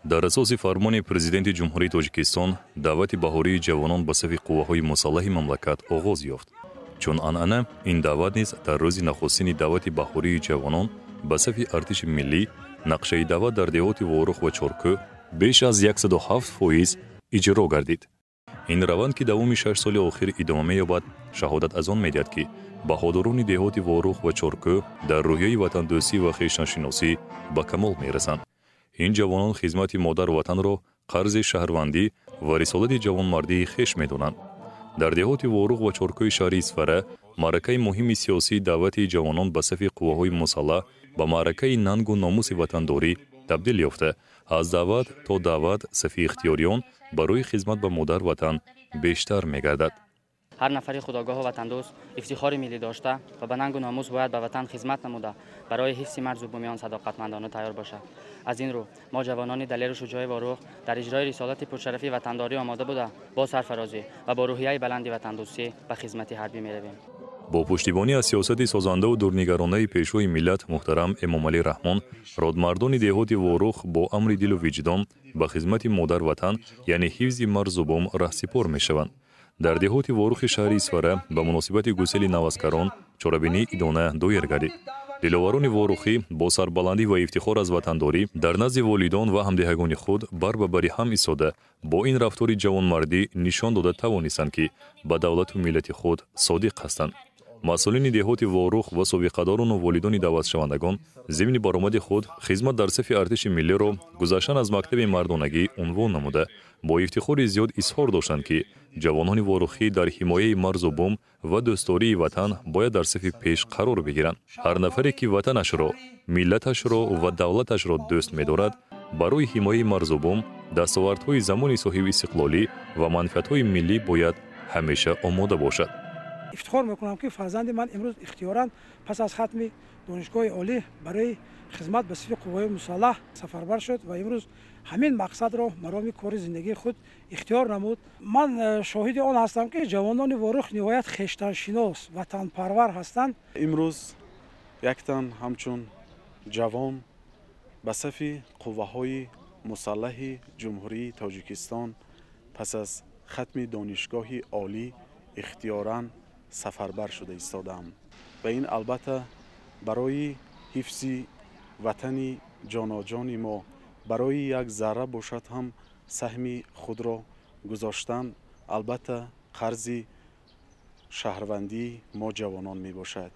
در اساس فرمان پرزیدنت جمهوری تاجیکستان دعوت بهاری جوانان به صف قواهای مسلح مملکت آغاز یافت. چون آنانه این دعوت نیز در روز نخستین دعوت بهاری جوانان به صف ارتش ملی نقشه دعوت در دهات وارخ و چرکو بیش از 107% اجرا گردید. این روند که دوام 6 سال اخیر ادامه یابد شهادت از آن می‌دهد که بهادران دهات وارخ و چرکو در روحیه وطن دوستی و خویشتن‌شناسی به کمال می‌رسند. این جوانان خدمت مادر وطن را قرض شهروندی و رسالت جوانمردی خویش می‌دانند. در دهات وارخ و چرکوی شهر اسفره معرکه مهم سیاسی دعوت جوانان به صف قواهای مسلح به معرکه ننگ و ناموس وطنداری تبدیل یافته. از دعوت تا دعوت صف اختیاریان برای خدمت به مادر وطن بیشتر می‌گردد. هر نفری خودآگاه و وطندوست افتخار ملی داشته و به ننگ و ناموس باید به وطن خدمت نموده برای حفظ مرز و بومیان صداقتمندانه تیار باشد. از این رو ما جوانان دلیر و شجاع وارخ در اجرای رسالت پرشرفی وطنداری آماده بوده با سرفرازی و با روحیه بلند وطندوستی به خدمت حربی می‌رویم. با پشتیبانی از سیاست سازنده و دورنگرانه پیشوای ملت محترم امامعلی رحمان، رادمردان دهات وارخ با امر دل و وجدان به خدمت مادر وطن یعنی حفظ مرز و بوم رهسپار می‌شوند. در دهات وارخ شهر اسفره به مناسبت گسیل نوسکران چرابینی ادانه دایر گردید. دلاوران وارخی با سربلندی و افتخار از وطنداری در نزد والدان و همدیهگان خود بر به بری هم ایستاده با این رفتار جوانمردی نشان داده توانستند که به دولت و ملت خود صادق هستند. مسئولین دهات وارخ و سابقه‌داران و والدان دعوت شوندگان ضمن برآمد خود خدمت در صف ارتش ملی را گذشتن از مکتب مردانگی عنوان نموده با افتخار زیاد اظهار داشتند که جوانان وارخی در حمایه مرز و بوم و دوستداری وطن باید در صف پیش قرار بگیرند. هر نفری که وطنش را، ملتش را و دولتش را دوست می‌دارد برای حمایه مرز و بوم دستاوردهای زمان صاحب استقلالی و منفعت‌های ملی باید همیشه آماده باشد. افتخار میکنم که فرزند من امروز اختیاراً پس از ختم دانشگاه عالی برای خدمت به صف قوای مسلح سفربر شد و امروز همین مقصد را مرام کار زندگی خود اختیار نمود. من شاهد آن هستم که جوانان وارخ نهایت خویشتن‌شناس و وطنپرور هستند. امروز یک تن همچون جوان به صف قوه‌های مسلح جمهوری تاجیکستان پس از ختم دانشگاه عالی اختیاراً سفربر شده ایستادم و این البته برای حفظ وطن جاناجان ما برای یک ذره باشد هم سهم خود را گذاشتن البته قرض شهروندی ما جوانان می باشد.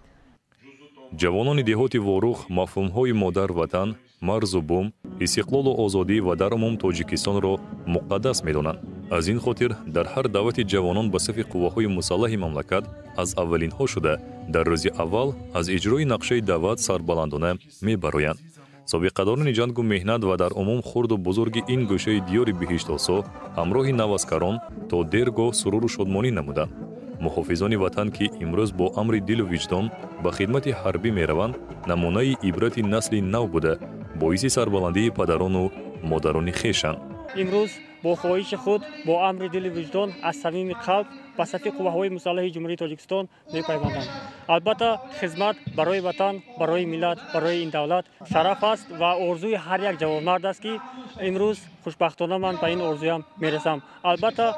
جوانان دهات وارخ مفهوم‌های مادر وطن، مرز و بوم، استقلال و آزادی و در عموم تاجیکستان را مقدس می‌دانند. از این خاطر در هر دعوت جوانان به صف قواهای مسلح مملکت از اولین ها شده در روز اول از اجرای نقشه دعوت سربلندانه می‌برآیند. سابقه‌داران جنگ و مهنت و در عموم خرد و بزرگ این گوشه دیار بهشت آسا همراه نوسکران تا دیرگاه سرور و شادمانی نمودند. محافظان وطن که امروز با امر دل و وجدان به خدمت حربی می‌روند نمونه عبرت نسل نو بوده باعث سربلندی پدران و مادران خویشند. امروز با خواهش خود با امر دل و وجدان از صمیم قلب به صف قوه‌های مسلح جمهوری تاجیکستان می‌پیوندم. البته خدمت برای وطن، برای ملت، برای این دولت شرف است و آرزوی هر یک جوانمرد است که امروز خوشبختانه من به این آرزویم میرسم. البته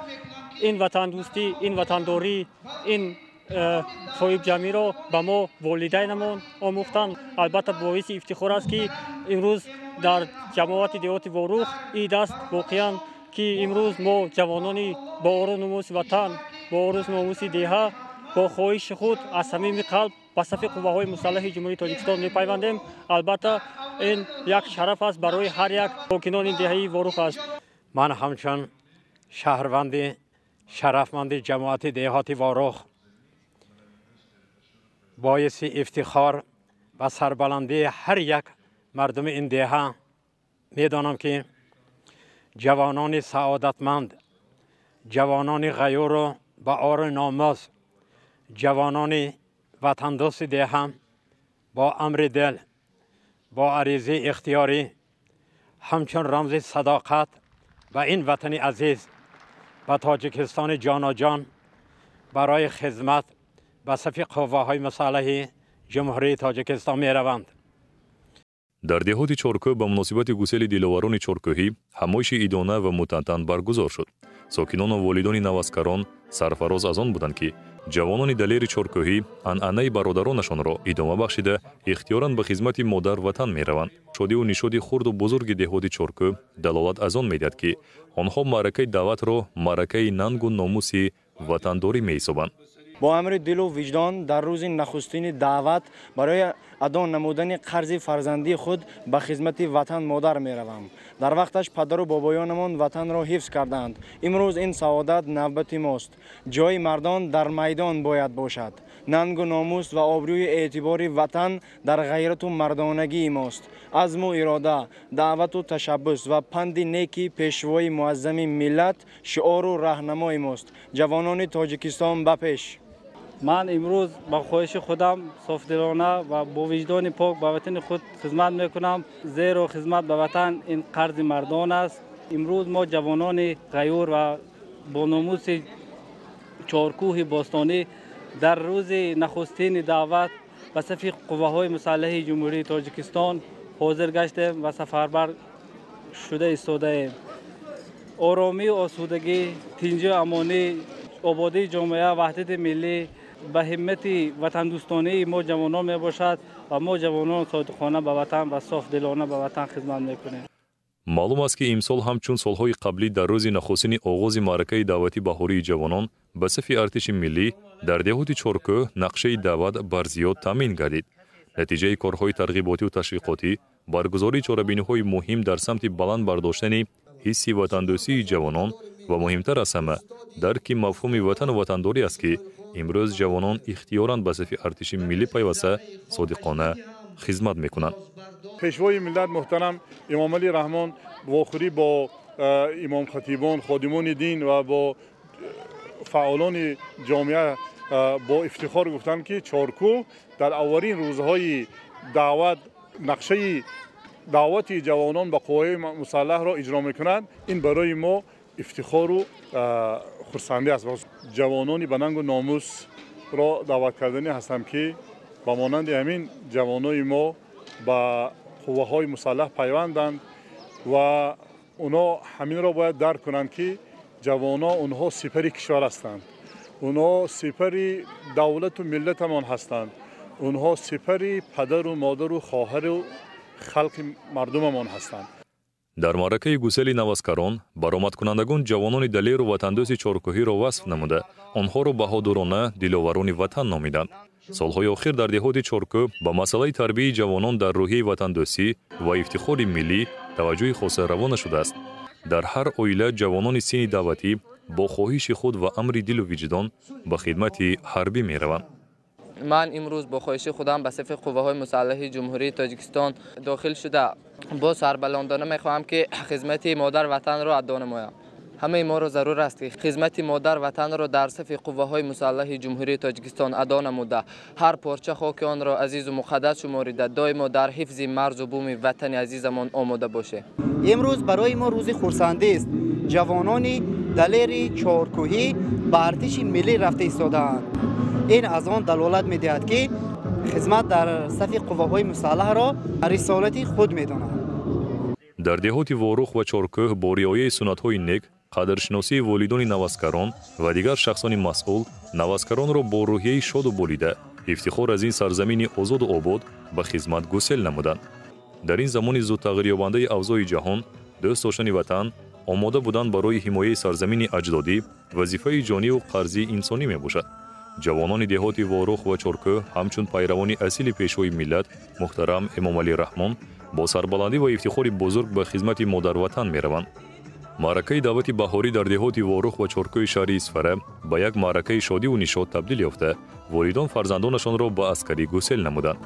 این وطن دوستی، این وطنداری، این صاحب جمعی را به ما والدینمان آموختند. البته باعث افتخار است که امروز در جماعت دهات وارخ این دست واقعا که امروز ما جوانانی با آرزوی ناموس وطن، با آرزوی ناموس دیها با خواهش خود از صمیم قلب به صف قوه‌های مسلح جمهوری تاجیکستان می‌پیوندیم. البته این یک شرف است برای هر یک ساکنان این دهه وارخ است. من همچون شهروند شرفمند جماعت دهات وارخ باعث افتخار و سربلندی هر یک مردم این دهه می‌دانم که جوانان سعادتمند، جوانان غیور و با آر ناموس، جوانان وطندوست دهه با امر دل، با عریضه اختیاری همچون رمز صداقت و این وطن عزیز و تاجیکستان جاناجان برای خدمت به صف قوه‌های مسلح جمهوری تاجیکستان می روند. در دهات چارکوه به مناسبت گسیل دیلواران چارکوهی همایش ایدانه و متنتن برگزار شد. ساکنان و والدان نوسکران سرفراز از آن بودند که جوانان دلیر چارکوهی عنعنه برادرانشان را ادامه بخشیده اختیاراً به خدمت مادر وطن میروند. شادی و نشاد خرد و بزرگ دهات چارکوه دلالت از آن میدهد که آنها معرکه دعوت را معرکه ننگ و ناموس وطنداری می‌حسابند. با امر دل و وجدان در روز نخستین دعوت برای ادا نمودن قرض فرزندی خود به خدمت وطن مادر می روم. در وقتش پدر و بابایانمان وطن را حفظ کردند. امروز این سعادت نوبت ماست. جای مردان در میدان باید باشد. ننگ و ناموس و آبروی اعتبار وطن در غیرت و مردانگی ماست. عزم و اراده، دعوت و تشبث و پند نیکی پیشوای معظم ملت شعار و راهنمای ماست. جوانان تاجیکستان بپیش. من امروز با خواهش خودم صافدلانه و با وجدان پاک به وطن خود خدمت میکنم. زیرا خدمت به وطن این قرض مردان است. امروز ما جوانان غیور و با ناموس چارکوه باستانی در روز نخستین دعوت به صف قوه‌های مسلح جمهوری تاجیکستان حاضر گشتیم و سفربر شده ایستاده ایم. آرامی و آسودگی، تنجی و امانی، آبادی جامعه، وحدت ملی به همت وطن دوستانه ما جوانان می باشد و ما جوانان صادقانه به وطن و صاف دلانه به وطن خدمت میکنیم. معلوم است که امسال همچون سالهای قبلی در روز نخستین آغاز معرکه دعوتی بهاری جوانان به صف ارتش ملی در دهات چارکوه نقشه دعوت بر زیاد تامین گردید. نتیجه کارهای ترغیباتی و تشویقاتی برگزاری چاره‌بینی‌های مهم در سمت بلند برداشتن حس وطندوستی جوانان و مهمتر از همه درک مفهوم وطن و وطنداری است که امروز جوانان اختیاراً به صف ارتش ملی پیوسته صادقانه خدمت میکنند. پیشوای ملت محترم امام علی رحمان واخوری با امام خطیبان، خادمان دین و با فعالان جامعه با افتخار گفتند که چارکوه در اولین روزهای دعوت نقشه دعوت جوانان به قوای مسلح را اجرا میکنند. این برای ما افتخار و خرسندی است. جوانانی به ننگ و ناموس را دعوت کردنی هستم که با مانند همین جوانای ما به قوه‌های مسلح پیوندند و اونا همین را باید درک کنند که جوانا اونها سپر کشور هستند. اونها سپر دولت و ملت ما هستند. اونها سپر پدر و مادر و خواهر و خلق مردم ما هستند. در معرکه گسیل نوسکران برآمد کنندگان جوانان دلیر و وطندوس چارکوهی را وصف نموده آنها را بهادرانه دلاوران وطن نامیدند. سالهای اخیر در دهات چارکوه با مسئله تربیت جوانان در روحیه وطندوسی و افتخار ملی توجه خاص روانه شده است. در هر عائله جوانان سین دعوتی با خواهش خود و امر دل و وجدان به خدمت حربی می روند. من امروز با خواهش خودم به صف قوه‌های مسلح جمهوری تاجیکستان داخل شده با سربلندانه میخواهم که خدمت مادر وطن را ادا نمایم. همه ما را ضرور است که خدمت مادر وطن را در صف قوه‌های مسلح جمهوری تاجیکستان ادا نموده هر پارچه خاک آن را عزیز و مقدس شماریده دائما در حفظ مرز و بوم وطن عزیزمان آماده باشه. امروز برای ما روز خرسندی است. جوانان دلیر چارکوهی به ارتش ملی رفته ایستاده‌اند. این از آن دلالت می‌دهد که خدمت در صف قوه‌های مسلح را رسالت خود می‌دانند. در دهات واروخ و چارکوه با رعایت سنت‌های نیک، قدرشناسی والدان نوسکران و دیگر شخصان مسئول نوسکران را با روحیه شاد و بریده افتخار از این سرزمین آزاد و آباد به خدمت گسیل نمودند. در این زمان زود تغییر یابنده اوضاع جهان، دوست داشتن وطن آماده بودند برای حمایت سرزمین اجدادی وظیفه جانی و قرضی انسانی میباشد. جوانان دهات واروخ و چارکوه همچون پیروان اصیل پیشوای ملت محترم امام علی رحمان با سربلندی و افتخار بزرگ به خدمت مادر وطن میروند. معرکه دعوت بهاری در دهات واروخ و چارکوه شهر اصفهان به یک معرکه شادی و نشاط تبدیل یافته والدان فرزندانشان را به عسکری گسیل نمودند.